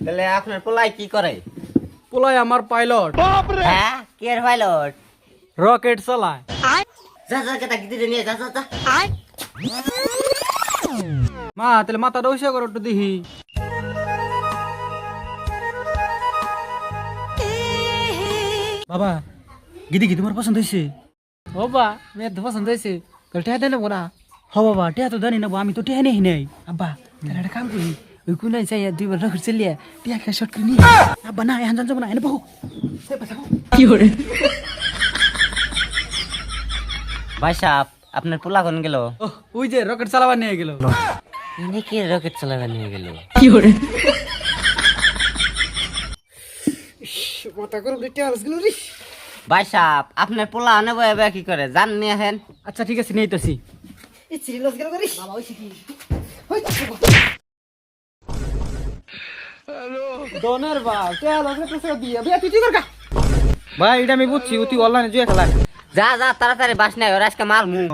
তাহলে আপনার পোলাই কি করে? পোলাই আমার পাইলট, হ্যাঁ, কে এর পাইলট? রকেট চালায়। যা যা কেটা গিয়ে নিয়ে যা যা যা। মা তাহলে মাথাটা ওইসা করো একটু দেখি। বাবা গিদি কি তোমার পছন্দ হয়েছে? ও বা মেয়ের তো পছন্দ হয়েছে, তোর টেহা দেন না। হ বাবা টেহা তো জানি না, আমি তো টেহা নেই নাই। আব্বা তাহলে একটা কাম করি, ওই কোনায় যাই দুইবার রকেট চালিয়ে টিয়া খেয়ে শর্ট করে নিয়ে। আব্বা না এখন যাবো না, এনে বহু কি করে? ভাই সাহেব, আপনার পোলা কোন গেল? ওই যে রকেট চালাবার নিয়ে গেল। ইনি কি রকেট চালাবে নিয়ে গেল? কি করে? মাথা করে টেহা গেল রে। ভাই সাহেব, আপনার পোলা অনে বয়ে বয়ে কি করে জান নিয়ে হেন? আচ্ছা ঠিক আছে নিয়েছি। ডনের বাল টেহা লাগলে তো দিয়ে বিয়া তুই কি করকা? ভাই এটা আমি বুঝছি, তুই অনলাইনে জুয়া খেলা। যা যা তাড়াতাড়ি বাস নাই, ওর আজকে মার মুখ।